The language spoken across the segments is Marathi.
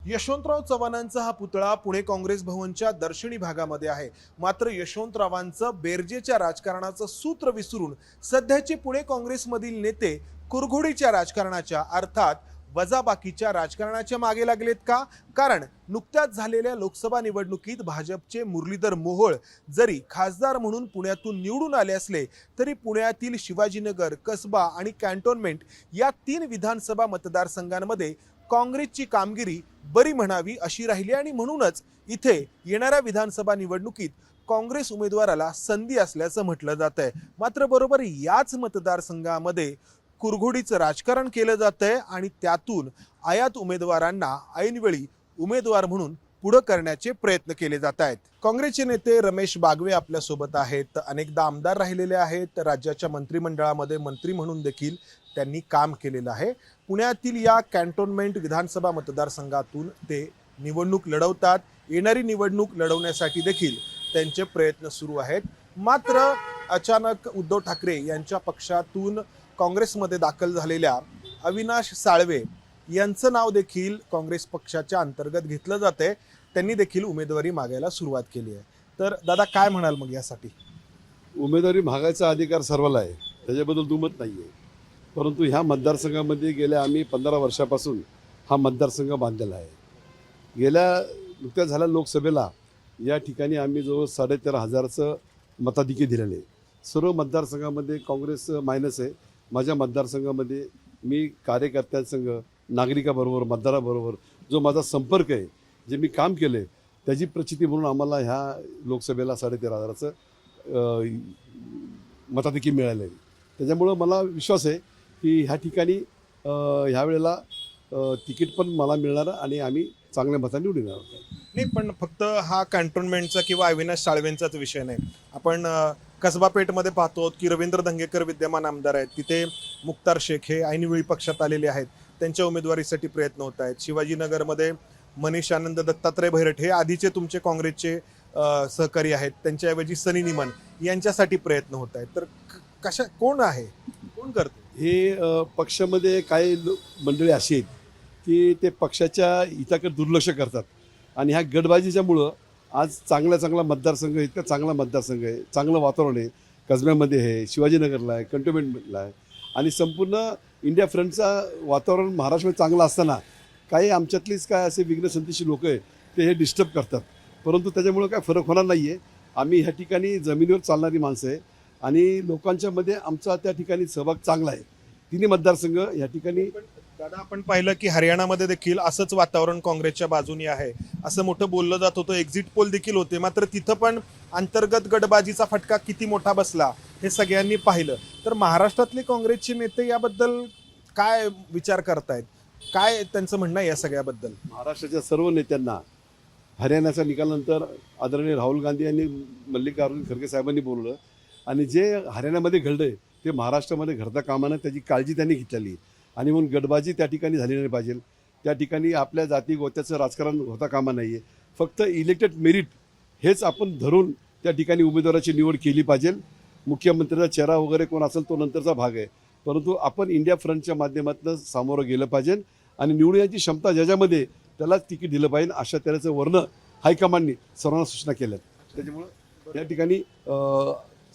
यशवंतराव चव्हाणांचा हा पुतळा पुणे काँग्रेस भवनच्या दर्शनी भागामध्ये आहे। मात्र यशवंतरावांचं बेरजेच्या राजकारणाचं सूत्र विसरून सध्याचे पुणे काँग्रेसमधील नेते कुरघोडीच्या राजकारणाच्या अर्थात वजाबाकीच्या राजकारणाच्या मागे लागलेत का? कारण नुकत्याच झालेल्या लोकसभा निवडणुकीत भाजपचे मुरलीधर मोहोळ जरी खासदार म्हणून पुण्यातून निवडून आले असले तरी पुण्यातील शिवाजीनगर, कसबा आणि कॅन्टोन्मेंट या 3 विधानसभा मतदारसंघांमध्ये काँग्रेसची कामगिरी बरी म्हणावी अशी राहिली आणि म्हणूनच इथे येणाऱ्या विधानसभा निवडणुकीत काँग्रेस उमेदवाराला संधी असल्याचं म्हटलं जात आहे। मात्र बरोबर याच मतदारसंघामध्ये कुरघोडीचं राजकारण केलं जातंय आणि त्यातून आयात उमेदवारांना ऐनवेळी उमेदवार म्हणून पुढे करण्याचे प्रयत्न केले जात आहेत। काँग्रेसचे नेते रमेश बागवे आपल्या सोबत आहेत। अनेकदा आमदार राहिलेले आहेत। राज्याच्या मंत्रिमंडळामध्ये मंत्री म्हणून देखील त्यांनी काम केलेलं आहे। पुण्यातील या कॅन्टोन्मेंट विधानसभा मतदारसंघातून ते निवडणूक लढवतात। येणारी निवडणूक लढवण्यासाठी देखील त्यांचे प्रयत्न सुरू आहेत। मात्र अचानक उद्धव ठाकरे यांच्या पक्षातून काँग्रेसमध्ये दाखल झालेल्या अविनाश साळवे यांचं नाव देखील काँग्रेस पक्षाच्या अंतर्गत घेतलं जाते। त्यांनी देखील उमेदवारी मागायला सुरुवात केली आहे। तर दादा काय म्हणाल मग यासाठी? उमेदवारी मागायचा अधिकार सर्वाला आहे, त्याच्याबद्दल दुमत नाही आहे। परंतु ह्या मतदारसंघामध्ये गेल्या आम्ही 15 वर्षापासून हा मतदारसंघ बांधलेला आहे। गेल्या नुकत्याच झाल्या लोकसभेला या ठिकाणी आम्ही जवळ 13,500चं मताधिक्य दिलेले आहे। सर्व मतदारसंघामध्ये काँग्रेस मायनस आहे। माझ्या मतदारसंघामध्ये मी कार्यकर्त्यांसंघ, नागरिकाबरोबर, मतदाराबरोबर जो माझा संपर्क आहे, जे मी काम केले त्याची प्रचिती म्हणून आम्हाला ह्या लोकसभेला 13,500चं मताधिक्य मिळालं आहे। त्याच्यामुळं मला विश्वास आहे की ह्या ठिकाणी ह्यावेळेला तिकीट पण मला मिळणार आणि आम्ही चांगल्या मतांनी निवडून येणार। नाही, पण फक्त हा कॅन्टोन्मेंटचा किंवा अविनाश साळवेंचाच विषय नाही। आपण कसबा पेठमध्ये पाहतो की रवींद्र धंगेकर विद्यमान आमदार आहेत, तिथे मुख्तार शेख हे ऐनवेळी पक्षात आलेले आहेत, त्यांच्या उमेदवारीसाठी प्रयत्न होत आहेत। शिवाजीनगरमध्ये मनीष आनंद, दत्तात्रय भैरट हे आधीचे तुमचे काँग्रेसचे सहकारी आहेत, त्यांच्याऐवजी सनी निमन यांच्यासाठी प्रयत्न होत आहेत। तर कोण आहे, कोण करतो हे? पक्षामध्ये काही मंडळी अशी आहेत की ते पक्षाच्या हिताकडे दुर्लक्ष करतात आणि ह्या गटबाजीच्यामुळं आज चांगला मतदारसंघ, इतका चांगला मतदारसंघ आहे, चांगलं वातावरण आहे, कसब्यामध्ये आहे, शिवाजीनगरला आहे, कंटोन्मेंटला आहे आणि संपूर्ण इंडिया फ्रंटचा वातावरण महाराष्ट्रामध्ये चांगलं असताना काही आमच्यातलीच काय असे विघ्नसंतीशी लोक आहे ते हे डिस्टर्ब करतात। परंतु त्याच्यामुळं काय फरक होणार नाही आहे। आम्ही ह्या ठिकाणी जमिनीवर चालणारी माणसं आहे आणि लोकांच्यामध्ये आमचा त्या ठिकाणी सहभाग चांगला आहे। 3 मतदारसंघ ह्या ठिकाणी दादा, आपण पाहिलं की हरियाणामध्ये देखील असंच वातावरण काँग्रेसच्या बाजूने आहे, असं मोठं बोललं जात होतं। एक्झिट पोल देखील होते, मात्र तिथं पण अंतर्गत गटबाजीचा फटका किती मोठा बसला हे सगळ्यांनी पाहिलं। तर महाराष्ट्रातले काँग्रेसचे नेते याबद्दल काय विचार करतायत, काय त्यांचं म्हणणं आहे या सगळ्याबद्दल? महाराष्ट्राच्या सर्व नेत्यांना हरियाणाच्या निकालानंतर आदरणीय राहुल गांधी यांनी मल्लिकार्जुन खरगे साहेबांनी बोलवलं आणि जे हरियाणामध्ये घडलं ते महाराष्ट्रामध्ये घडता कामा नये त्याची काळजी त्यांनी घेतलेली आणि म्हणून गटबाजी त्या ठिकाणी झाली नाही पाहिजे। त्या ठिकाणी आपल्या जाती गोत्याचं राजकारण होता कामा नाही आहे। फक्त इलेक्टेड मेरिट हेच आपण धरून त्या ठिकाणी उमेदवाराची निवड केली पाहिजे। मुख्यमंत्र्याचा चेहरा वगैरे कोण असेल तो नंतरचा भाग आहे, परंतु आपण इंडिया फ्रंटच्या माध्यमातून सामोरं गेलं पाहिजे आणि निवडून याची क्षमता ज्याच्यामध्ये त्यालाच तिकीट दिलं पाहिजे अशा तऱ्हेचं वर्ण हायकमांडनी सर्वांना सूचना केल्या। त्याच्यामुळं या ठिकाणी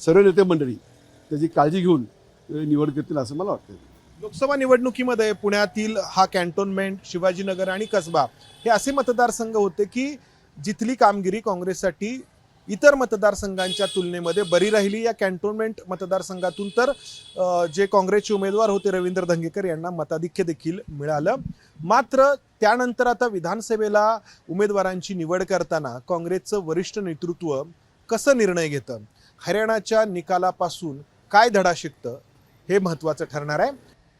सर्व नेते मंडळी त्याची काळजी घेऊन निवड करतील असं मला वाटतं। लोकसभा निवडणुकीमध्ये पुण्यातील हा कॅन्टोन्मेंट, शिवाजीनगर आणि कसबा हे असे मतदारसंघ होते की जिथली कामगिरी काँग्रेससाठी इतर मतदारसंघांच्या तुलनेमध्ये बरी राहिली। या कॅन्टोन्मेंट मतदारसंघातून तर जे काँग्रेसचे उमेदवार होते रवींद्र धंगेकर यांना मताधिक्य देखील मिळालं। मात्र त्यानंतर आता विधानसभेला उमेदवारांची निवड करताना काँग्रेसचं वरिष्ठ नेतृत्व कसं निर्णय घेतं, हरियाणाच्या निकालापासून काय धडा शिकतं हे महत्त्वाचं ठरणार आहे।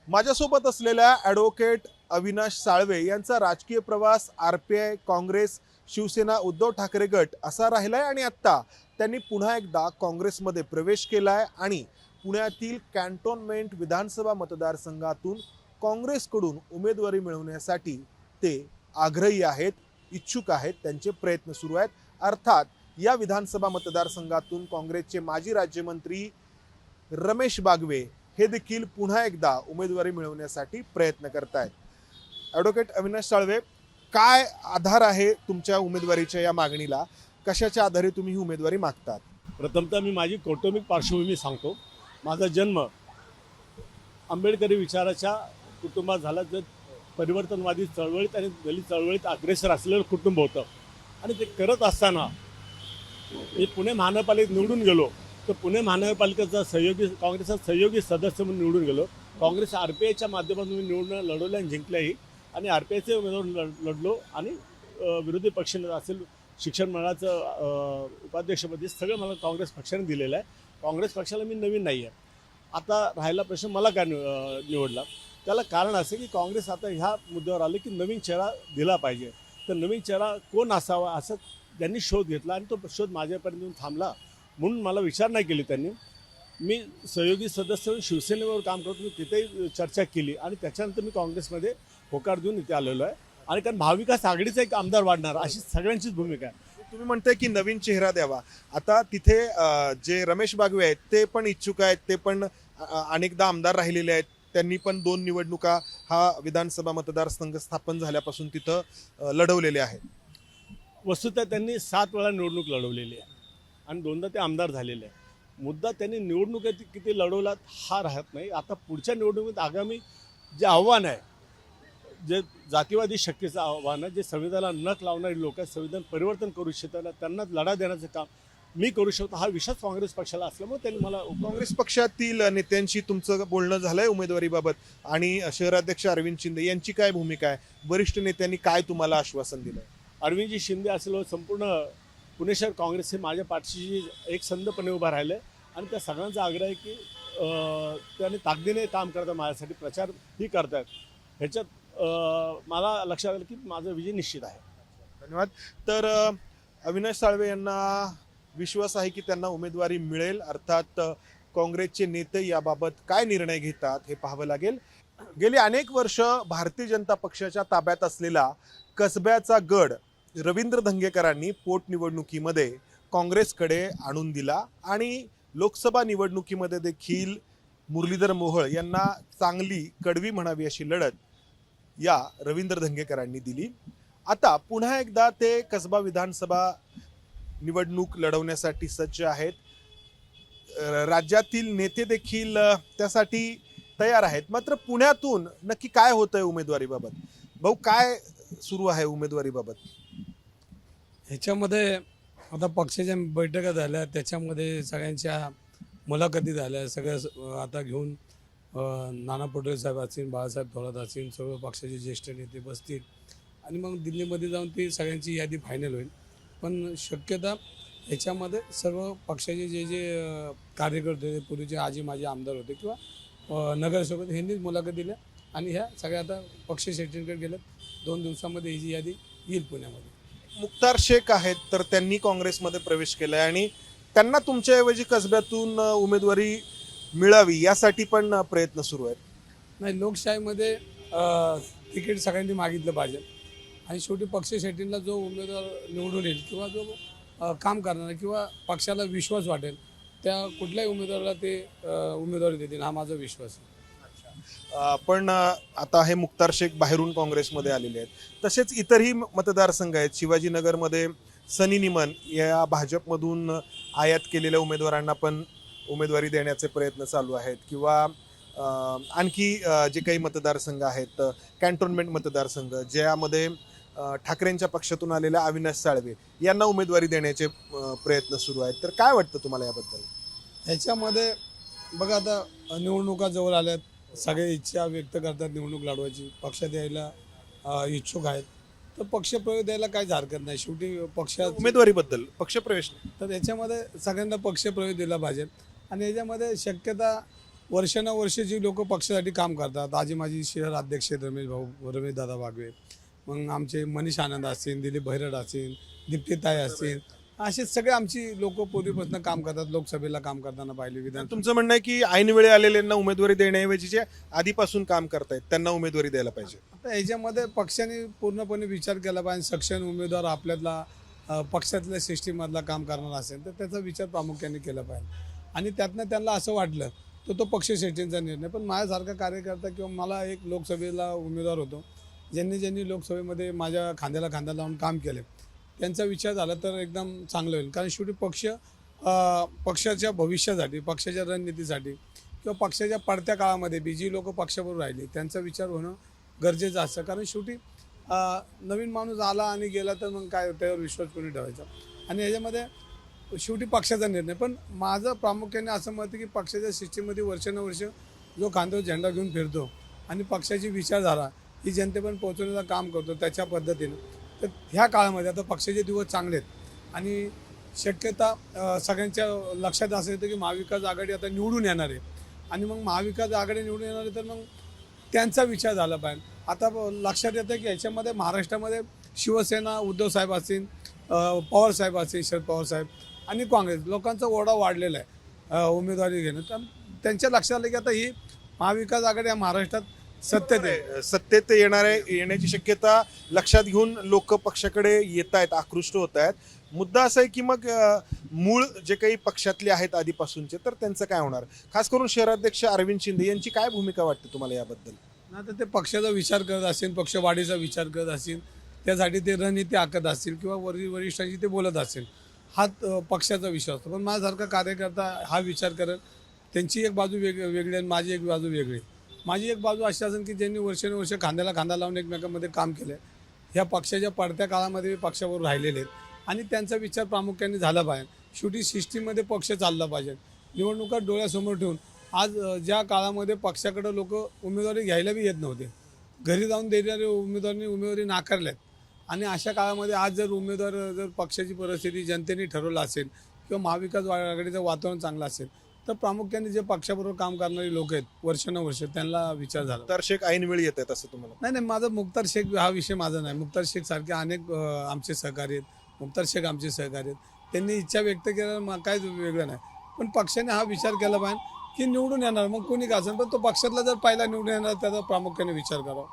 माझ्यासोबत असलेल्या ॲडव्होकेट अविनाश साळवे यांचा राजकीय प्रवास RPI, काँग्रेस, शिवसेना, उद्धव ठाकरे गट असा राहिलाय आणि आत्ता त्यांनी पुन्हा एकदा काँग्रेसमध्ये प्रवेश केलाय आणि पुण्यातील कॅन्टोन्मेंट विधानसभा मतदारसंघातून काँग्रेसकडून उमेदवारी मिळवण्यासाठी ते आग्रही आहेत, इच्छुक आहेत, त्यांचे प्रयत्न सुरू आहेत। अर्थात या विधानसभा मतदारसंघातून काँग्रेसचे माजी राज्यमंत्री रमेश बागवे हे देखील पुन्हा एकदा उमेदवारी मिळवण्यासाठी प्रयत्न करतायत। ॲडव्होकेट अविनाश साळवे, काय आधार आहे तुमच्या उमेदवारीच्या या मागणीला? कशाच्या आधारे तुम्ही ही उमेदवारी मागतात? प्रथमतः मी माझी कौटुंबिक पार्श्वभूमी सांगतो. माझा जन्म आंबेडकरी विचाराच्या कुटुंबात झाला. जे परिवर्तनवादी चळवळीत आणि दलित चळवळीत अग्रेसर असलेलं कुटुंब होतं. आणि ते करत असताना मी पुणे महानगरपालिकेत निवडून गेलो. तर पुणे महानगरपालिकेचा काँग्रेसचा सहयोगी सदस्य म्हणून निवडून गेलो. काँग्रेस RPIच्या माध्यमातून मी निवडून लढवल्या आणि जिंकल्याही. आणि RPIचे उमेदवार लढलो आणि विरोधी पक्षनेता असेल, शिक्षण मंडळाचं उपाध्यक्षपदी सगळं मला काँग्रेस पक्षाने दिलेलं आहे. काँग्रेस पक्षाला मी नवीन नाही आहे. आता राहिला प्रश्न मला का निवडला, त्याला कारण असं की काँग्रेस आता ह्या मुद्द्यावर आले की नवीन चेहरा दिला पाहिजे. तर नवीन चेहरा कोण असावा असं त्यांनी शोध घेतला आणि तो शोध माझ्यापर्यंत येऊन थांबला. म्हणून मला विचारणा केली त्यांनी. मी सहयोगी सदस्य म्हणून शिवसेनेवर काम करतो. मी तिथेही चर्चा केली आणि त्याच्यानंतर मी काँग्रेसमध्ये होकार देऊन इथे आलेलो आहे. आणि कारण महाविकास आघाडीचा एक आमदार वाढणार अशी सगळ्यांचीच भूमिका आहे. तुम्ही म्हणताय की नवीन चेहरा द्यावा. आता तिथे जे रमेश बागवे आहेत ते पण इच्छुक आहेत, ते पण अनेकदा आमदार राहिलेले आहेत. त्यांनी पण 2 निवडणुका हा विधानसभा मतदारसंघ स्थापन झाल्यापासून तिथं लढवलेले आहेत. वस्तुतः त्यांनी 7 वेळा निवडणूक लढवलेली आहे आणि 2दा ते आमदार झालेले आहे. मुद्दा त्यांनी निवडणुकीत किती लढवलात हा राहत नाही. आता पुढच्या निवडणुकीत आगामी जे आव्हान आहे, जे जातीवादी शक्तीचं आव्हान आहे, जे संविधानाला नख लावणारी लोक आहेत, संविधान परिवर्तन करू इच्छितात, त्यांना लढा देण्याचं काम मी करू शकतो, हा विश्वास काँग्रेस पक्षाला असल्यामुळे त्यांनी मला काँग्रेस पक्षातील नेत्यांशी तुमचं बोलणं झालंय उमेदवारीबाबत? आणि शहराध्यक्ष अरविंद शिंदे यांची काय भूमिका आहे? वरिष्ठ नेत्यांनी काय तुम्हाला आश्वासन दिलंय? अरविंदजी शिंदे असेल, संपूर्ण पुणे शहर काँग्रेस हे माझ्या पाठीशी एक संधपणे उभा राहिले आणि त्या सगळ्यांचा आग्रह आहे की त्यांनी ताकदीने काम करतात, माझ्यासाठी प्रचारही करतात. ह्याच्यात मला लक्षात आलं की माझा विजय निश्चित आहे. धन्यवाद. तर अविनाश साळवे यांना विश्वास आहे की त्यांना उमेदवारी मिळेल. अर्थात काँग्रेसचे नेते याबाबत काय निर्णय घेतात हे पाहावं लागेल. गेली अनेक वर्ष भारतीय जनता पक्षाच्या ताब्यात असलेला कसब्याचा गड रवींद्र धंगेकरांनी पोटनिवडणुकीमध्ये काँग्रेसकडे आणून दिला आणि लोकसभा निवडणुकीमध्ये देखील मुरलीधर मोहोळ यांना चांगली कडवी म्हणावी अशी लढत या रवींद्र धंगेकरांनी दिली. आता पुन्हा एकदा ते कसबा विधानसभा निवडणूक लढवण्यासाठी सज्ज आहेत. राज्यातील नेते देखील त्यासाठी तयार आहेत. मात्र पुण्यातून नक्की काय होतंय उमेदवारीबाबत? भाऊ, काय सुरू आहे उमेदवारीबाबत? ह्याच्यामध्ये आता पक्षाच्या बैठका झाल्या, त्याच्यामध्ये सगळ्यांच्या मुलाखती झाल्या. सगळ्या आता घेऊन नाना पटोले साहेब असतील, बाळासाहेब थोरात असतील, सर्व पक्षाचे ज्येष्ठ नेते बसतील आणि मग दिल्लीमध्ये जाऊन ती सगळ्यांची यादी फायनल होईल. पण शक्यता ह्याच्यामध्ये सर्व पक्षाचे जे जे कार्यकर्ते, पूर्वीचे आजी माजी आमदार होते किंवा नगरसेवक, ह्यांनीच मुलाखत दिल्या आणि ह्या सगळ्या आता पक्ष सेटिंगकडे गेल्यात. 2 दिवसामध्ये ही जी यादी येईल पुण्यामध्ये. मुख्तार शेख आहेत, तर त्यांनी काँग्रेसमध्ये प्रवेश केलाय आणि त्यांना तुमच्याऐवजी कसब्यातून उमेदवारी मिळावी यासाठी पण प्रयत्न सुरू आहेत. नाही, लोकशाहीमध्ये तिकीट सगळ्यांनी मागितलं पाहिजे आणि शेवटी पक्ष सेटिंगला जो उमेदवार निवडून येईल किंवा जो काम करणार किंवा पक्षाला विश्वास वाटेल त्या कुठल्याही उमेदवाराला ते उमेदवारी देतील, हा माझा विश्वास आहे. पण आता हे मुख्तार शेख बाहेरून काँग्रेसमध्ये आलेले आहेत. तसेच इतरही मतदारसंघ आहेत. शिवाजीनगरमध्ये सनी निमन या भाजपमधून आयात केलेल्या उमेदवारांना पण उमेदवारी देण्याचे प्रयत्न चालू आहेत. किंवा आणखी जे काही मतदारसंघ आहेत, कॅन्टोन्मेंट मतदारसंघ, ज्यामध्ये ठाकरेंच्या पक्षातून आलेल्या अविनाश साळवे यांना उमेदवारी देण्याचे प्रयत्न सुरू आहेत. तर काय वाटतं तुम्हाला याबद्दल? ह्याच्यामध्ये बघा, आता निवडणुका जवळ आल्यात, सगळे इच्छा व्यक्त करतात निवडणूक लढवायची, पक्षात यायला इच्छुक आहेत, तर पक्षप्रवेश द्यायला काहीच हरकत नाही. शेवटी पक्षात उमेदवारीबद्दल पक्षप्रवेश नाही, तर याच्यामध्ये सगळ्यांना पक्षप्रवेश दिला पाहिजे. आणि याच्यामध्ये शक्यता वर्षानुवर्ष जी लोक पक्षासाठी काम करतात, आजी माझी शहर अध्यक्ष रमेश दादा बागवे, मग आमचे मनीष आनंद असतील, दिलीप भैरड असतील, दीप्तीताई असतील, असे सगळे आमची लोक पूर्वीपासून काम करतात. लोकसभेला काम करताना पाहिले, विधान. तुमचं म्हणणं आहे की ऐन वेळी आलेल्यांना उमेदवारी देण्याऐवजी जे आधीपासून काम करतायत त्यांना उमेदवारी द्यायला पाहिजे. आता याच्यामध्ये पक्षाने पूर्णपणे विचार केला पाहिजे. सक्षम उमेदवार आपल्यातला पक्षातल्या सिस्टीममधला काम करणार असेल तर त्याचा विचार प्रामुख्याने केला पाहिजे. आणि त्यातनं त्यांना असं वाटलं तर तो पक्ष सेटिंगचा निर्णय. पण माझ्यासारखा कार्यकर्ता किंवा मला एक लोकसभेला उमेदवार होतो, ज्यांनी ज्यांनी लोकसभेमध्ये माझ्या खांद्याला खांदा लावून काम केले त्यांचा विचार झाला तर एकदम चांगलं होईल. कारण शेवटी पक्षाच्या भविष्यासाठी, पक्षाच्या रणनीतीसाठी किंवा पक्षाच्या पडत्या काळामध्ये जी लोक पक्षाबरोबर राहिली त्यांचा विचार होणं गरजेचं असतं. कारण शेवटी नवीन माणूस आला आणि गेला तर मग काय त्यावर विश्वास कोणी ठेवायचा. आणि ह्याच्यामध्ये शेवटी पक्षाचा निर्णय. पण माझं प्रामुख्याने असं मत आहे की पक्षाच्या सिस्टीममध्ये वर्षानुवर्ष जो खांद्यावर झेंडा घेऊन फिरतो आणि पक्षाची विचारधारा ही जनतेपर्यंत पोहोचवण्याचं काम करतो त्याच्या पद्धतीनं, तर ह्या काळामध्ये आता पक्षाचे दिवस चांगले आहेत आणि शक्यता सगळ्यांच्या लक्षात असं येतं की महाविकास आघाडी आता निवडून येणार आहे. आणि मग महाविकास आघाडी निवडून येणार आहे तर मग त्यांचा विचार झाला पाहिजे. आता लक्षात येतं की याच्यामध्ये महाराष्ट्रामध्ये शिवसेना, उद्धवसाहेब असतील, पवारसाहेब असतील, शरद पवारसाहेब आणि काँग्रेस लोकांचा ओढा वाढलेला आहे उमेदवारी घेणं. तर त्यांच्या लक्षात आलं की आता ही महाविकास आघाडी या महाराष्ट्रात सत्तेत येण्याची शक्यता लक्षात घेऊन लोक पक्षाकडे येत आहेत, आकृष्ट होत आहेत. मुद्दा असा आहे की मग मूळ जे काही पक्षातले आहेत आधीपासूनचे तर त्यांचं काय होणार? खास करून शहराध्यक्ष अरविंद शिंदे यांची काय भूमिका वाटते तुम्हाला याबद्दल? आता ते पक्षाचा विचार करत असतील, पक्षवाढीचा विचार करत असतील, त्यासाठी ते रणनीती आखत असतील किंवा वरिष्ठांशी ते बोलत असतील, हा पक्षाचा विषय असतो. पण माझ्यासारखा कार्यकर्ता हा विचार करेल. त्यांची एक बाजू वेगळी आणि माझी एक बाजू वेगळी. माझी एक बाजू अशी असेल की ज्यांनी वर्षानुवर्ष खांद्याला खांदा लावून एकमेकांमध्ये काम केलं, ह्या पक्षाच्या पडत्या काळामध्ये पक्षाबरोबर राहिलेले आहेत आणि त्यांचा विचार प्रामुख्याने झाला पाहिजे. शेवटी सिस्टीममध्ये पक्ष चालला पाहिजे. निवडणुका डोळ्यासमोर ठेवून आज ज्या काळामध्ये पक्षाकडे लोक उमेदवारी घ्यायला बी येत नव्हते, घरी जाऊन देणारे उमेदवारी नाकारल्यात. आणि अशा काळामध्ये आज जर पक्षाची परिस्थिती जनतेने ठरवलं असेल किंवा महाविकास आघाडीचं वातावरण चांगलं असेल तर प्रामुख्याने जे पक्षाबरोबर काम करणारे लोक आहेत वर्षानुवर्ष त्यांना विचार झाला. मुख्तार शेख ऐनवेळी येत आहेत असं तुम्हाला? नाही, माझा मुख्तार शेख हा विषय माझा नाही. मुख्तार शेख सारखे अनेक आमचे सहकारी आहेत. मुख्तार शेख आमचे सहकारी आहेत. त्यांनी इच्छा व्यक्त केल्यानं काय वेगळं नाही. पण पक्षाने हा विचार केला पाहिजे की निवडून येणार मग कोणी का असेल, पण तो पक्षातला जर पहिला निवडून येणार त्याचा प्रामुख्याने विचार करावा.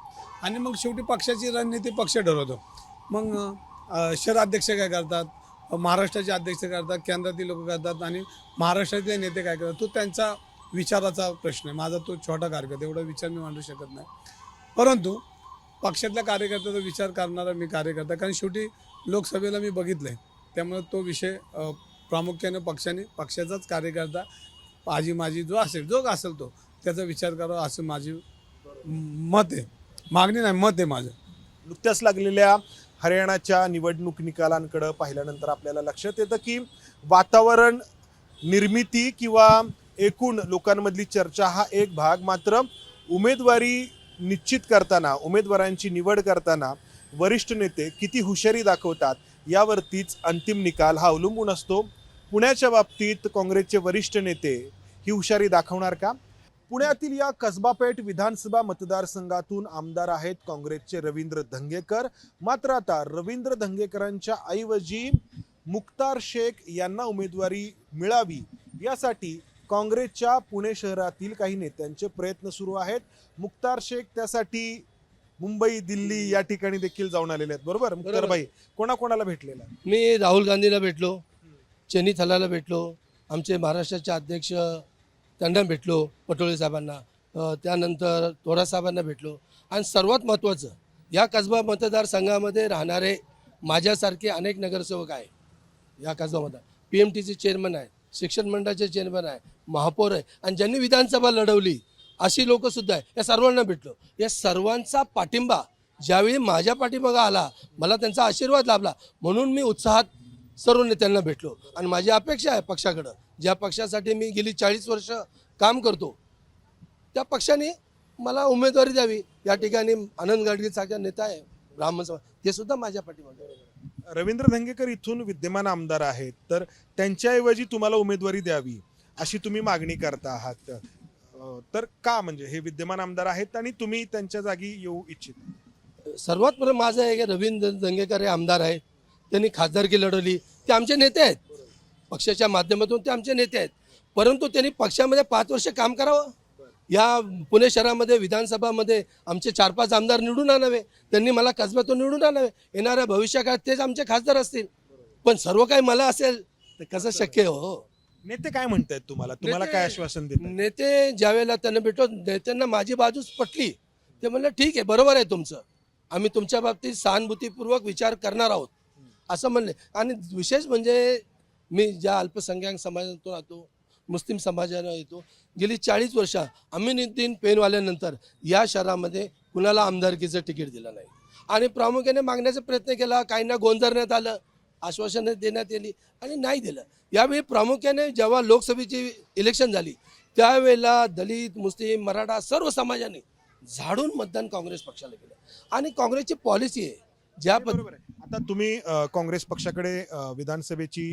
आणि मग शेवटी पक्षाची रणनीती पक्ष ठरवतो. मग शहराध्यक्ष काय करतात, महाराष्ट्राचे अध्यक्ष करतात, केंद्रातील लोक करतात आणि महाराष्ट्रातले नेते काय करतात, तो त्यांचा विचाराचा प्रश्न आहे. माझा तो छोटा कार्यकर्ता, एवढा विचार मी मांडू शकत नाही. परंतु पक्षातल्या कार्यकर्त्याचा विचार करणारा मी कार्यकर्ता, कारण शेवटी लोकसभेला मी बघितलं आहे. त्यामुळे तो विषय प्रामुख्याने पक्षाचाच कार्यकर्ता माझी जो असेल तो त्याचा विचार करावा असं माझी मत आहे. मागणी नाही, मत आहे माझं. नुकत्याच लागलेल्या हरियाणाच्या निवडणूक निकालांकडे पाहिल्यानंतर आपल्याला लक्षात येतं की वातावरण निर्मिती किंवा एकूण लोकांमधली चर्चा हा एक भाग, मात्र उमेदवारी निश्चित करताना, उमेदवारांची निवड करताना वरिष्ठ नेते किती हुशारी दाखवतात यावरतीच अंतिम निकाल हा अवलंबून असतो. पुण्याच्या बाबतीत काँग्रेसचे वरिष्ठ नेते ही हुशारी दाखवणार का? पुण्यातील या कसबापेठ विधानसभा मतदारसंघातून आमदार आहेत काँग्रेसचे रवींद्र धंगेकर. मात्र आता रवींद्र धंगेकरांच्या ऐवजी मुख्तार शेख यांना उमेदवारी मिळावी यासाठी काँग्रेसच्या पुणे शहरातील काही नेत्यांचे प्रयत्न सुरू आहेत. मुख्तार शेख त्यासाठी मुंबई, दिल्ली या ठिकाणी देखील जाऊन आलेले आहेत. बरोबर मुख्तार भाई, कोणाकोणाला भेटलेला? मी राहुल गांधीला भेटलो, चेनी थलाला भेटलो, आमचे महाराष्ट्राचे अध्यक्ष त्यांना भेटलो, पटोळे साहेबांना, त्यानंतर थोरा साहेबांना भेटलो. आणि सर्वात महत्त्वाचं, या कसबा मतदारसंघामध्ये राहणारे माझ्यासारखे अनेक नगरसेवक आहे. या कसबामध्ये PMTचे चेअरमन आहे, शिक्षण मंडळाचे चेअरमन आहे, महापौर आहे आणि ज्यांनी विधानसभा लढवली अशी लोकंसुद्धा आहे. या सर्वांना भेटलो. या सर्वांचा पाठिंबा ज्यावेळी माझ्या पाठीमागा आला, मला त्यांचा आशीर्वाद लाभला, म्हणून मी उत्साहात सर्व नेत्यांना भेटलो. आणि माझी अपेक्षा आहे पक्षाकडं, ज्या पक्षासाठी मी गेली 40 वर्ष काम करतो त्या पक्षाने मला उमेदवारी द्यावी. या ठिकाणी आनंद गाडगीसारखा नेता आहे ब्राह्मण समाज, ते सुद्धा माझ्या पाठीमागे. रवींद्र धंगेकर इथून विद्यमान आमदार आहेत, तर त्यांच्याऐवजी तुम्हाला उमेदवारी द्यावी अशी तुम्ही मागणी करता आहात. तर का, म्हणजे हे विद्यमान आमदार आहेत आणि तुम्ही त्यांच्या जागी येऊ इच्छिता? सर्वात प्रथम माझं आहे की रवींद्र धंगेकर हे आमदार आहेत, त्यांनी खासदारकी लढवली, ते आमचे नेते आहेत. पक्षाच्या माध्यमातून ते आमचे नेते आहेत. परंतु त्यांनी पक्षामध्ये 5 वर्ष काम करावं. या पुणे शहरामध्ये विधानसभामध्ये आमचे 4-5 आमदार निवडून आणावे, त्यांनी मला कसब्यातून निवडून आणावे. येणाऱ्या भविष्यकाळात तेच आमचे खासदार असतील. पण सर्व काही मला असेल तर कसं शक्य हो? नेते काय म्हणतायत तुम्हाला काय आश्वासन देतात? नेते ज्यावेळेला त्यांना भेटलो, नेत्यांना माझी बाजूच पटली. ते म्हणलं ठीक आहे, बरोबर आहे तुमचं, आम्ही तुमच्या बाबतीत सहानुभूतीपूर्वक विचार करणार आहोत असं म्हणले. आणि विशेष म्हणजे मी ज्या अल्पसंख्याक समाजातून राहतो, मुस्लिम समाजाला येतो, गेली 40 वर्ष अमीनुद्दीन पेनवाल्यानंतर या शहरामध्ये कुणाला आमदारकीचं तिकीट दिलं नाही आणि प्रामुख्याने मागण्याचा प्रयत्न केला, काहींना गोंजरण्यात आलं, आश्वासनं देण्यात आली आणि नाही दिलं. यावेळी प्रामुख्याने जेव्हा लोकसभेची इलेक्शन झाली त्यावेळेला दलित, मुस्लिम, मराठा सर्व समाजाने झाडून मतदान काँग्रेस पक्षाला केलं. आणि काँग्रेसची पॉलिसी आहे ज्या बरोबर आहे. आता तुम्ही काँग्रेस पक्षाकडे विधानसभेची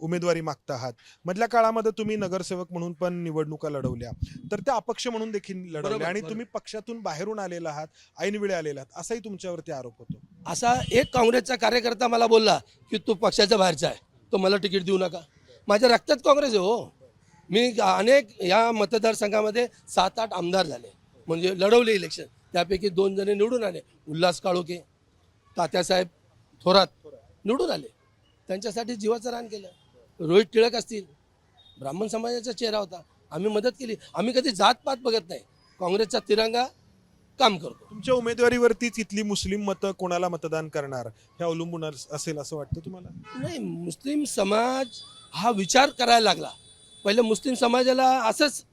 उमेदवारी मागता आहात. मधल्या काळामध्ये तुम्ही नगरसेवक म्हणून पण निवडणुका लढवल्या, तर त्या अपक्ष म्हणून देखील लढवल्या बरोबर, आणि बरोबर. तुम्ही पक्षातून बाहेरून आलेला आहात, ऐनवेळी आलेला आहात, असाही तुमच्यावरती आरोप होतो. असा एक काँग्रेसचा कार्यकर्ता मला बोलला की तू पक्षाच्या बाहेरचा आहे, तो मला तिकीट देऊ नका. माझ्या रक्तात काँग्रेस आहे हो. मी अनेक या मतदारसंघामध्ये 7-8 आमदार झाले, म्हणजे लढवले इलेक्शन. त्यापैकी 2 जण निवडून आले, उल्हास काळोखे, तात्यासाहेब थोरात निवडून आले. त्यांच्यासाठी जीवाचं रान केलं. रोहित टिळक असतील, ब्राह्मण समाजाचा चेहरा होता, आम्ही मदत केली. आम्ही कधी जातपात बघत नाही, काँग्रेसचा तिरंगा काम करतो. तुमच्या उमेदवारीवरतीच इथली मुस्लिम मतं कोणाला मतदान करणार हे अवलंबून असेल असं वाटतं तुम्हाला? नाही, मुस्लिम समाज हा विचार करायला लागला. पहिले मुस्लिम समाजाला असंच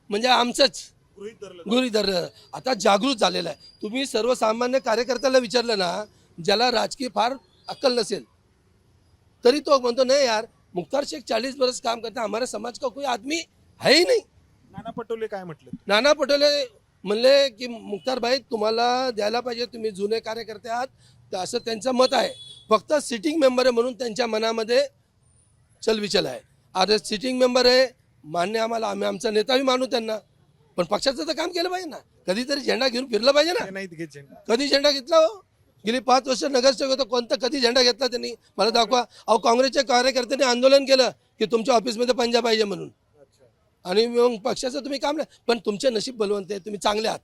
म्हणजे आमचंच गृहीत धरलं. आता जागृत झालेला आहे. तुम्ही सर्वसामान्य कार्यकर्त्याला विचारलं ना, ज्याला राजकीय फार अक्कल नसेल तरी तो म्हणतो नाही यार, मुख्तार शेख 40 वर्ष काम करते, हमारे समाज का कोई आदमी है ही नहीं. नाना पटोले काय म्हटले? नाना पटोले म्हणले की मुख्तार भाई तुम्हाला द्यायला पाहिजे, तुम्ही जुने कार्यकर्ते आहात, तर असं त्यांचं मत आहे. फक्त सिटिंग मेंबर आहे म्हणून त्यांच्या मनामध्ये चलविचल आहे. आता सिटिंग मेंबर आहे मान्य आम्हाला, आम्ही आमचा नेताही मानू त्यांना, पण पक्षाचं तर काम केलं पाहिजे ना. कधीतरी झेंडा घेऊन फिरला पाहिजे ना. ते नाही घेत झेंडा. कधी झेंडा घेतला हो? गेली 5 वर्ष नगरसेवक होता, कोणता कधी झेंडा घेतला त्यांनी मला दाखवा. अहो, काँग्रेसच्या कार्यकर्त्यांनी आंदोलन केलं की तुमच्या ऑफिसमध्ये पंजा पाहिजे म्हणून, आणि मग पक्षाचं तुम्ही काम नाही. पण तुमचे नशीब बलवंत आहे, तुम्ही चांगले आहात.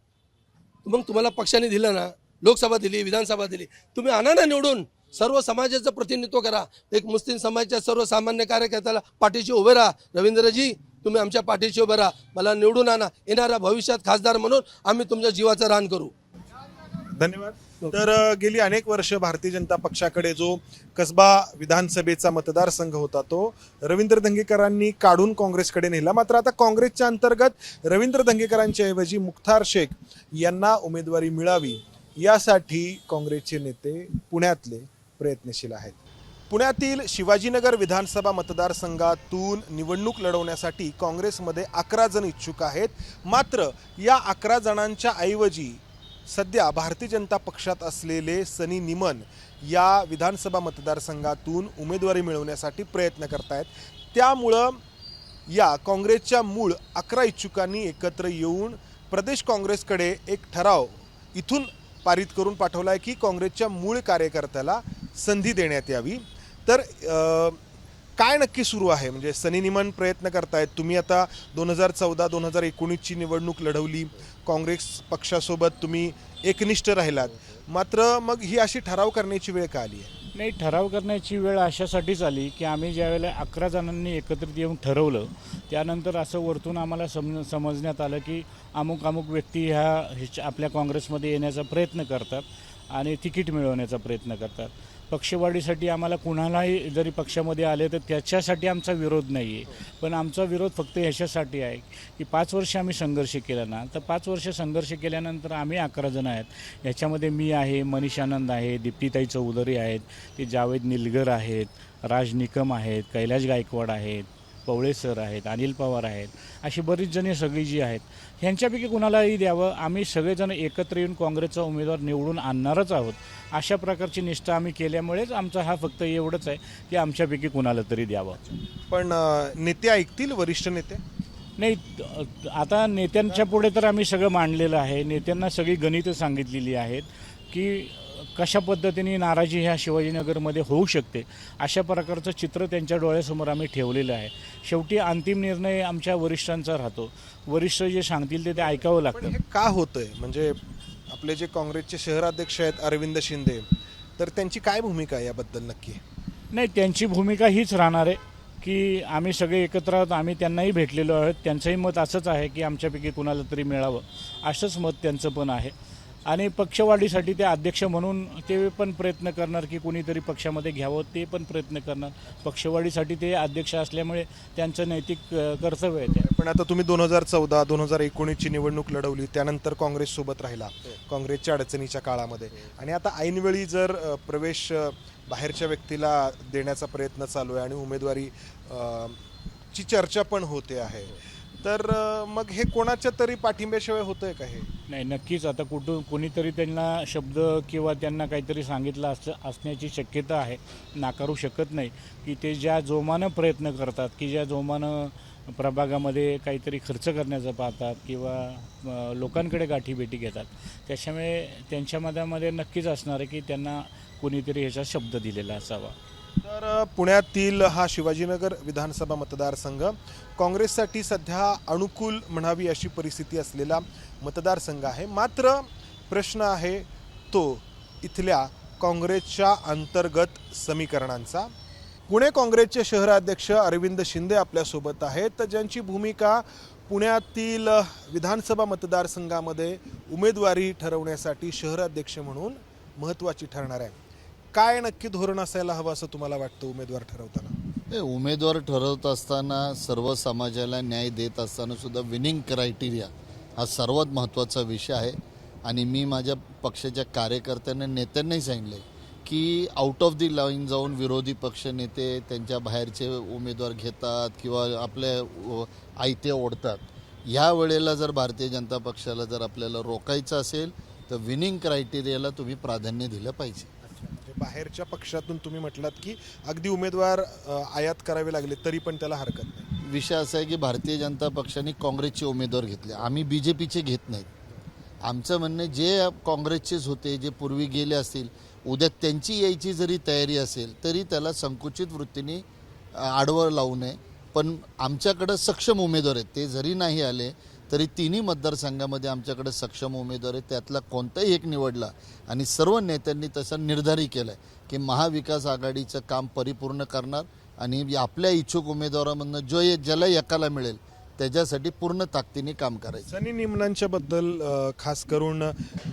मग तुम्हाला पक्षाने दिलं ना, लोकसभा दिली, विधानसभा दिली, तुम्ही आणा ना निवडून. सर्व समाजाचं प्रतिनिधित्व करा. एक मुस्लिम समाजाच्या सर्वसामान्य कार्यकर्त्याला पाठीशी उभे राहा. रवींद्रजी, तुम्ही आमच्या पाठीशी उभे राहा, मला निवडून आणा. येणाऱ्या भविष्यात खासदार म्हणून आम्ही तुमच्या जीवाचं रान करू. धन्यवाद. तर गेली अनेक वर्ष भारतीय जनता पक्षाकडे जो कसबा विधानसभेचा मतदारसंघ होता तो रवींद्र धंगेकरांनी काढून काँग्रेसकडे नेला. मात्र आता काँग्रेसच्या अंतर्गत रवींद्र धंगेकरांच्या ऐवजी मुख्तार शेख यांना उमेदवारी मिळावी यासाठी काँग्रेसचे नेते पुण्यातले प्रयत्नशील आहेत. पुण्यातील शिवाजीनगर विधानसभा मतदारसंघातून निवडणूक लढवण्यासाठी काँग्रेसमध्ये 11 जण इच्छुक आहेत. मात्र या 11 जणांच्या ऐवजी सध्या भारतीय जनता पक्षात असलेले सनी निमन या विधानसभा मतदारसंघातून उमेदवारी मिळवण्यासाठी प्रयत्न करतायत. त्यामुळं या काँग्रेसच्या मूळ 11 इच्छुकांनी एकत्र येऊन प्रदेश काँग्रेसकडे एक ठराव इथून पारित करून पाठवला आहे की काँग्रेसच्या मूळ कार्यकर्त्याला संधी देण्यात यावी. तर काय नक्की सुरू आहे? म्हणजे सनी निमन प्रयत्न करतायत. तुम्ही आता 2014-2019ची निवडणूक लढवली, काँग्रेस पक्षासोबत तुम्ही एकनिष्ठ राहिलात. मात्र मग ही अशी ठराव करण्याची वेळ का आली आहे? नाही, ठराव करण्याची वेळ अशासाठीच आली की आम्ही ज्यावेळेला 11 जणांनी एकत्रित येऊन ठरवलं, त्यानंतर असं वरतून आम्हाला समजण्यात आलं की अमुक अमुक व्यक्ती ह्या आपल्या काँग्रेसमध्ये येण्याचा प्रयत्न करतात आणि तिकीट मिळवण्याचा प्रयत्न करतात. पक्षवाढीसाठी आम्हाला कुणालाही जरी पक्षामध्ये आले तर त्याच्यासाठी आमचा विरोध नाही आहे, पण आमचा विरोध फक्त ह्याच्यासाठी आहे की 5 वर्ष आम्ही संघर्ष केला ना, तर 5 वर्ष संघर्ष केल्यानंतर आम्ही 11 जण आहेत. ह्याच्यामध्ये मी आहे, मनीष आनंद आहे, दीप्तीताई चौधरी आहेत, ते जावेद निलगर आहेत, राज निकम आहेत, कैलाश गायकवाड आहेत, पवळे सर आहेत, अनिल पवार आहेत, अशी बरीच जणे सगळी जी आहेत ह्यांच्यापैकी कुणालाही द्यावं. आम्ही सगळेजण एकत्र येऊन काँग्रेसचा उमेदवार निवडून आणणारच आहोत. अशा प्रकारची निष्ठा आम्ही केल्यामुळेच आमचा हा फक्त एवढंच आहे की आमच्यापैकी कुणाला तरी द्यावं. पण नेते ऐकतील, वरिष्ठ नेते? नाही, आता नेत्यांच्या पुढे तर आम्ही सगळं मांडलेलं आहे. नेत्यांना सगळी गणितं सांगितलेली आहेत की कशा पद्धतीने नाराजी ह्या शिवाजीनगरमध्ये होऊ शकते, अशा प्रकारचं चित्र त्यांच्या डोळ्यासमोर आम्ही ठेवलेलं आहे. शेवटी अंतिम निर्णय आमच्या वरिष्ठांचा राहतो. वरिष्ठ जे सांगतील ते ऐकावं पण लागतं. हे का होतंय? म्हणजे आपले जे काँग्रेसचे शहराध्यक्ष आहेत अरविंद शिंदे, तर त्यांची काय भूमिका आहे याबद्दल नक्की? नाही, त्यांची भूमिका हीच राहणार आहे की आम्ही सगळे एकत्र आहोत. आम्ही त्यांनाही भेटलेलो आहोत. त्यांचंही मत असंच आहे की आमच्यापैकी कुणाला तरी मिळावं, असंच मत त्यांचं पण आहे. आणि पक्षवाढीसाठी ते अध्यक्ष म्हणून ते पण प्रयत्न करणार की कोणीतरी पक्षामध्ये घ्यावं, ते पण प्रयत्न करणार. पक्षवाढीसाठी ते अध्यक्ष असल्यामुळे त्यांचं नैतिक कर्तव्य आहे ते. पण आता तुम्ही 2014 2019ची निवडणूक लढवली, त्यानंतर काँग्रेस सोबत राहिला काँग्रेसच्या अडचणीच्या काळामध्ये, आणि आता ऐनवेळी जर प्रवेश बाहेरच्या व्यक्तीला देण्याचा प्रयत्न चालू आहे आणि उमेदवारी ची चर्चा पण होते आहे, तर मग हे कोणाच्या तरी पाठिंब्याशिवाय होतंय का हे? नाही, नक्कीच आता कोणीतरी त्यांना शब्द किंवा त्यांना काहीतरी सांगितलं असण्याची शक्यता आहे, नाकारू शकत नाही. की ते ज्या जोमानं प्रयत्न करतात, की ज्या जोमानं प्रभागामध्ये काहीतरी खर्च करण्याचं पाहतात किंवा लोकांकडे गाठीभेटी घेतात, त्याच्यामुळे त्यांच्या मनामध्ये नक्कीच असणार आहे की त्यांना कोणीतरी ह्याचा शब्द दिलेला असावा. तर पुण्यातील हा शिवाजीनगर विधानसभा मतदारसंघ काँग्रेससाठी सध्या अनुकूल म्हणावी अशी परिस्थिती असलेला मतदारसंघ आहे. मात्र प्रश्न आहे तो इथल्या काँग्रेसच्या अंतर्गत समीकरणांचा. पुणे काँग्रेसचे शहराध्यक्ष अरविंद शिंदे आपल्यासोबत आहेत, ज्यांची भूमिका पुण्यातील विधानसभा मतदारसंघामध्ये उमेदवारी ठरवण्यासाठी शहराध्यक्ष म्हणून महत्त्वाची ठरणार आहे. काय नक्की धोरण असायला हवं असं तुम्हाला वाटतं उमेदवार ठरवताना? उमेदवार ठरवत असताना, सर्व समाजाला न्याय देत असताना सुद्धा विनिंग क्रायटेरिया हा सर्वात महत्त्वाचा विषय आहे. आणि मी माझ्या पक्षाच्या कार्यकर्त्यांना, नेत्यांनाही सांगितलं आहे की आउट ऑफ दी लाईन जाऊन विरोधी पक्ष नेते त्यांच्या बाहेरचे उमेदवार घेतात किंवा आपल्या आयते ओढतात. ह्या वेळेला जर भारतीय जनता पक्षाला जर आपल्याला रोखायचं असेल तर विनिंग क्रायटेरियाला तुम्ही प्राधान्य दिलं पाहिजे. बाहेरच्या पक्षातून तुम्ही म्हटलात की अगदी उमेदवार आयात करावे लागले तरी पण त्याला हरकत नाही. विषय असा आहे की भारतीय जनता पक्षाने काँग्रेसचे उमेदवार घेतले, आम्ही BJPचे घेत नाहीत. आमचं म्हणणं जे काँग्रेसचेच होते, जे पूर्वी गेले असतील, उद्या त्यांची यायची जरी तयारी असेल तरी त्याला संकुचित वृत्तीने आडवं लावू नये. पण आमच्याकडं सक्षम उमेदवार आहेत, ते जरी नाही आले तरी तिन्ही मतदारसंघामध्ये आमच्याकडे सक्षम उमेदवार आहेत. त्यातला कोणताही एक निवडला आणि सर्व नेत्यांनी तसा निर्धारही केला आहे की महाविकास आघाडीचं काम परिपूर्ण करणार आणि आपल्या इच्छुक उमेदवारामधनं ज्याला एकाला मिळेल त्याच्यासाठी पूर्ण ताकदीने काम करायचं. सनी निमणांच्या बद्दल खास करून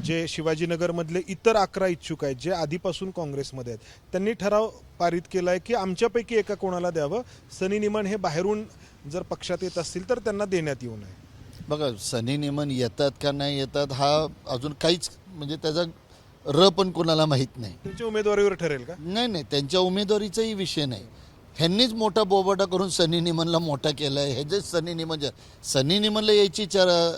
जे शिवाजीनगरमधले इतर 11 इच्छुक आहेत जे आधीपासून काँग्रेसमध्ये आहेत, त्यांनी ठराव पारित केला आहे की आमच्यापैकी एका कोणाला द्यावं, सनी निमण हे बाहेरून जर पक्षात येत असतील तर त्यांना देण्यात येऊ नये. बघा, सनी निमन येतात का नाही येतात हा अजून काहीच म्हणजे त्याचा पण कोणाला माहीत नाही. त्यांच्या उमेदवारीवर ठरेल का? नाही, त्यांच्या उमेदवारीचाही विषय नाही. ह्यांनीच मोठा बोबाटा करून सनी निमनला मोठा केला आहे. हे जे सनी निमनला यायची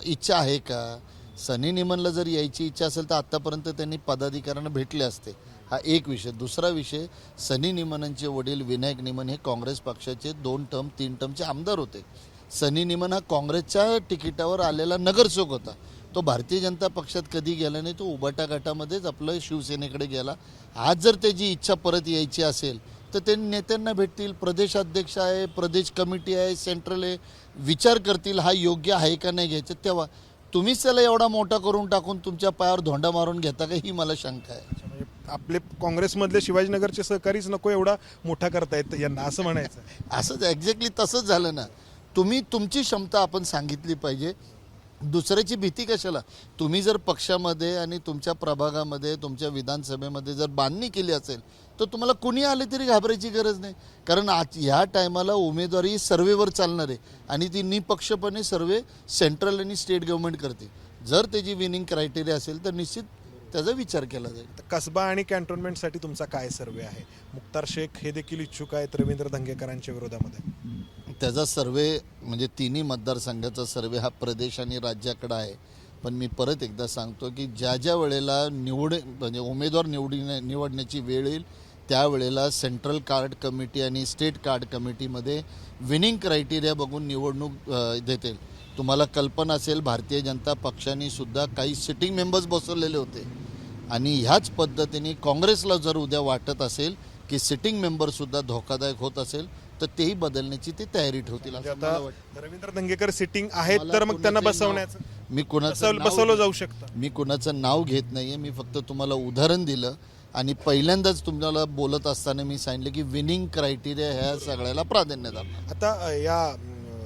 इच्छा आहे का? सनी निमनला जर यायची इच्छा असेल तर आत्तापर्यंत त्यांनी पदाधिकाऱ्यांना भेटले असते. हा एक विषय. दुसरा विषय, सनी निमनांचे वडील विनायक निमन हे काँग्रेस पक्षाचे 2 टर्म 3 टर्मचे आमदार होते. सनी निमन हा काँग्रेसच्या तिकिटावर आलेला नगरसेवक होता. तो भारतीय जनता पक्षात कधी गेला नाही, तो उबाटा गटामध्येच आपलं शिवसेनेकडे गेला. आज जर त्याची इच्छा परत यायची असेल तर ते नेत्यांना भेटतील, प्रदेशाध्यक्ष आहे, प्रदेश कमिटी आहे, सेंट्रल आहे, विचार करतील हा योग्य आहे का नाही घ्यायचं. तेव्हा तुम्हीच त्याला एवढा मोठा करून टाकून तुमच्या पायावर धोंडा मारून घेता का, ही मला शंका आहे. म्हणजे आपले काँग्रेसमधले शिवाजीनगरचे सहकारीच नको एवढा मोठा करतायत यांना, असं म्हणायचं? असंच एक्झॅक्टली तसंच झालं ना. तुम्ही तुमची क्षमता आपण सांगितली पाहिजे, दुसऱ्याची भीती कशाला. तुम्ही जर पक्षामध्ये आणि तुमच्या प्रभागामध्ये तुमच्या विधानसभेमध्ये जर बांधणी केली असेल तर तुम्हाला कुणी आले तरी घाबरायची गरज नाही. कारण आज ह्या टायमाला उमेदवारी सर्वेवर चालणार आहे आणि ती निपक्षपणे सर्वे सेंट्रल आणि स्टेट गव्हर्नमेंट करते. जर त्याची विनिंग क्रायटेरिया असेल तर निश्चित त्याचा विचार केला जाईल. कसबा आणि कॅन्टोन्मेंटसाठी तुमचा काय सर्वे आहे? मुख्तार शेख हे देखील इच्छुक आहेत रवींद्र धंगेकरांच्या विरोधामध्ये. त्याचा सर्वे म्हणजे तिन्ही मतदारसंघाचा सर्वे हा प्रदेश आणि राज्याकडे आहे. पण मी परत एकदा सांगतो की ज्या वेळेला म्हणजे उमेदवार निवडण्याची वेळ येईल त्यावेळेला सेंट्रल कार्ड कमिटी आणि स्टेट कार्ड कमिटीमध्ये विनिंग क्रायटेरिया बघून निवडणूक देतील. तुम्हाला कल्पना असेल, भारतीय जनता पक्षाने सुद्धा काही सिटिंग मेंबर्स बसवलेले होते आणि ह्याच पद्धतीने काँग्रेसला जर उद्या वाटत असेल की सिटिंग मेंबरसुद्धा धोकादायक होत असेल तर तेही बदलण्याची ते तयारी ठेवतील. आता रवींद्र धंगेकर सिटिंग आहेत तर मग त्यांना बसवण्याचं मी कुणाचं बसवलं जाऊ शकतं. मी कुणाचं नाव घेत नाहीये, मी फक्त तुम्हाला उदाहरण दिलं आणि पहिल्यांदाच तुम्हाला बोलत असताना मी सांगितलं की विनिंग क्रायटेरिया ह्या सगळ्याला प्राधान्य द्यावं. आता या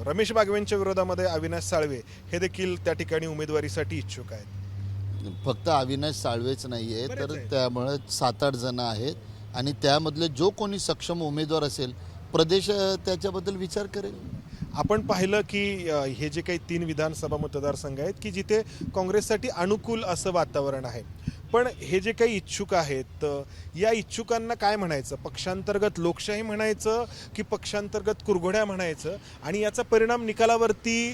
रमेश बागवेंच्या विरोधामध्ये अविनाश साळवे हे देखील त्या ठिकाणी उमेदवारीसाठी इच्छुक आहेत. फक्त अविनाश साळवेच नाही आहे, तर त्यामुळे 7-8 जण आहेत आणि त्यामधले जो कोणी सक्षम उमेदवार असेल प्रदेश त्याच्याबद्दल विचार करेल. आपण पाहिलं की हे जे काही 3 विधानसभा मतदारसंघ आहेत की जिथे काँग्रेससाठी अनुकूल असं वातावरण आहे, पण हे जे काही इच्छुक आहेत या इच्छुकांना काय म्हणायचं? पक्षांतर्गत लोकशाही म्हणायचं की पक्षांतर्गत कुरघोड्या म्हणायचं? आणि याचा परिणाम निकालावरती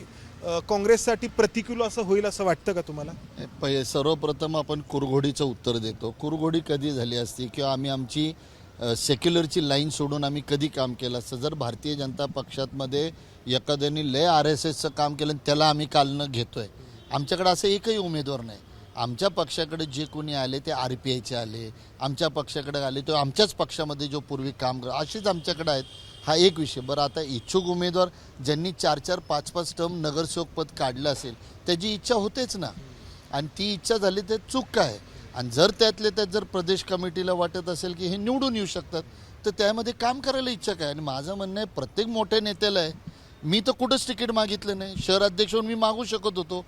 काँग्रेससाठी प्रतिकूल असं होईल असं वाटतं का तुम्हाला? सर्वप्रथम आपण कुरघोडीचं उत्तर देतो. कुरघोडी कधी झाली असती किंवा आम्ही आमची सेक्युलरची लाईन सोडून आम्ही कधी काम केलं असतं? जर भारतीय जनता पक्षातमध्ये एखाद्याने लय RSSचं काम केलं त्याला आम्ही कालनं घेतोय. आमच्याकडे असं एकही उमेदवार नाही. आमच्या पक्षाकडे जे कोणी आले ते RPIचे आले, आमच्या पक्षाकडे आले तो आमच्याच पक्षामध्ये जो पूर्वी काम कर अशीच आमच्याकडे आहेत. हा एक विषय. बरं, आता इच्छुक उमेदवार ज्यांनी 4-4, 5-5 टर्म नगरसेवक पद काढलं असेल त्याची इच्छा होतेच ना, आणि ती इच्छा झाली ते चूक काय? आणि जर त्यातले त्यात जर प्रदेश कमिटीला वाटत असेल की हे निवडून येऊ शकतात तर त्यामध्ये काम करायला इच्छा काय? आणि माझं म्हणणं आहे प्रत्येक मोठ्या नेत्याला आहे. मी तर कुठंच तिकीट मागितलं नाही. शहर अध्यक्ष म्हणून मी मागू शकत होतो.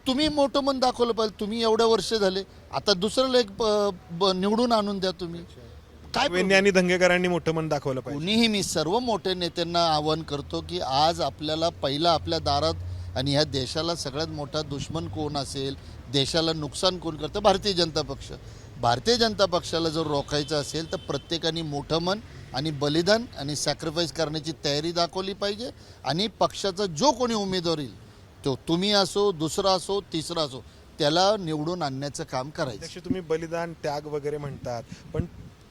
तुम्ही मोठं मन दाखवलं पाहिजे. तुम्ही एवढ्या वर्ष झाले, आता दुसऱ्याला एक निवडून आणून द्या. तुम्ही काय आणि दंगेकरांनी मोठं मन दाखवलं पाहिजे. कुणीही, मी सर्व मोठ्या नेत्यांना आवाहन करतो की आज आपल्याला पहिला आपल्या दारात आणि ह्या देशाला सगळ्यात मोठा दुश्मन कोण असेल, देशाला नुकसान कोण करतं? भारतीय जनता पक्ष. भारतीय जनता पक्षाला जर रोखायचं असेल तर प्रत्येकाने मोठं मन आणि बलिदान आणि सॅक्रिफाईस करण्याची तयारी दाखवली पाहिजे. आणि पक्षाचा जो कोणी उमेदवार येईल तो तुम्ही असो, दुसरा असो, तिसरा असो, त्याला निवडून आणण्याचं काम करायचं. तुम्ही बलिदान, त्याग वगैरे म्हणतात, पण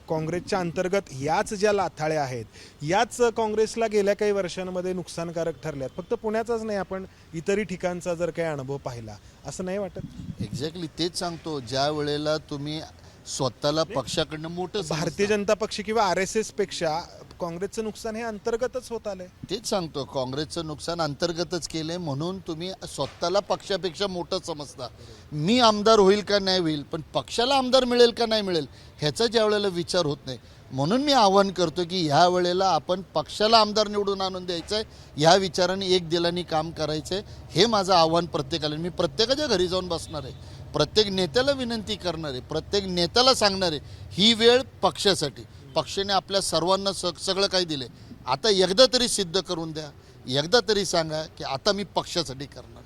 काँग्रेसच्या अंतर्गत याच ज्या लाथाळ्या आहेत याच काँग्रेसला गेल्या काही वर्षांमध्ये नुकसानकारक ठरल्यात. फक्त पुण्याचाच नाही, आपण इतरही ठिकाणचा जर काही अनुभव पाहिला असं नाही वाटत? एक्झॅक्टली तेच सांगतो. ज्या वेळेला तुम्ही स्वतःला पक्षाकडनं मोठं भारतीय जनता पक्ष किंवा RSS पेक्षा काँग्रेसचं नुकसान हे अंतर्गतच होत आलंय. तेच सांगतो, काँग्रेसचं नुकसान अंतर्गतच केलंय म्हणून तुम्ही स्वतःला पक्षापेक्षा मोठं समजता. मी आमदार होईल का नाही होईल, पण पक्षाला आमदार मिळेल का नाही मिळेल ह्याचा ज्या वेळेला विचार होत नाही. म्हणून मी आवाहन करतो की ह्या वेळेला आपण पक्षाला आमदार निवडून आणून द्यायचं आहे, ह्या विचाराने एक दिलाने काम करायचं आहे. हे माझं आव्हान प्रत्येकाला. मी प्रत्येकाच्या घरी जाऊन बसणार आहे, प्रत्येक नेत्याला विनंती करणार आहे, प्रत्येक नेत्याला सांगणार आहे ही वेळ पक्षासाठी. पक्षाने आपल्या सर्वांना सगळं काही दिले. आता एकदा तरी सिद्ध करून द्या, एकदा तरी सांगा की आता मी पक्षासाठी करणार.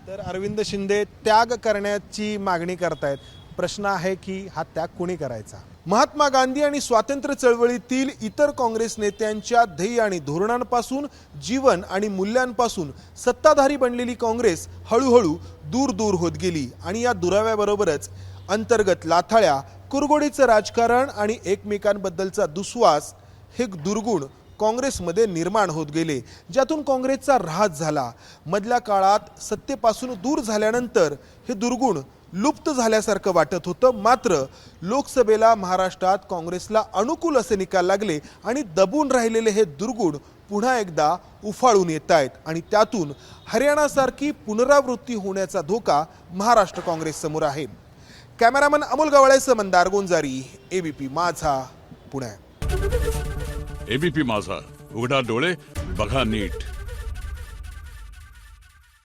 तर अरविंद शिंदे त्याग करण्याची मागणी करतायत. प्रश्न आहे की हा त्याग कोणी करायचा? महात्मा गांधी आणि स्वातंत्र्य चळवळीतील इतर काँग्रेस नेत्यांच्या ध्येय आणि धोरणांपासून, जीवन आणि मूल्यांपासून सत्ताधारी बनलेली काँग्रेस हळूहळू दूर दूर होत गेली. आणि या दुराव्याबरोबरच अंतर्गत लाथाळ्या, कुरघोडीचं राजकारण आणि एकमेकांबद्दलचा दुस्वास हे दुर्गुण काँग्रेसमध्ये निर्माण होत गेले, ज्यातून काँग्रेसचा ऱ्हास झाला. मधल्या काळात सत्तेपासून दूर झाल्यानंतर हे दुर्गुण लुप्त झाल्यासारखं वाटत होतं. मात्र लोकसभेला महाराष्ट्रात काँग्रेसला अनुकूल असे निकाल लागले आणि दबून राहिलेले हे दुर्गुण पुन्हा एकदा उफाळून येत आहेत. आणि त्यातून हरियाणासारखी पुनरावृत्ती होण्याचा धोका महाराष्ट्र काँग्रेससमोर आहे. कॅमेरामन अमोल गवाळेसह मंदार गोंजारी, ABP माझा, पुणे. ABP माझा, उघडा डोळे बघा नीट.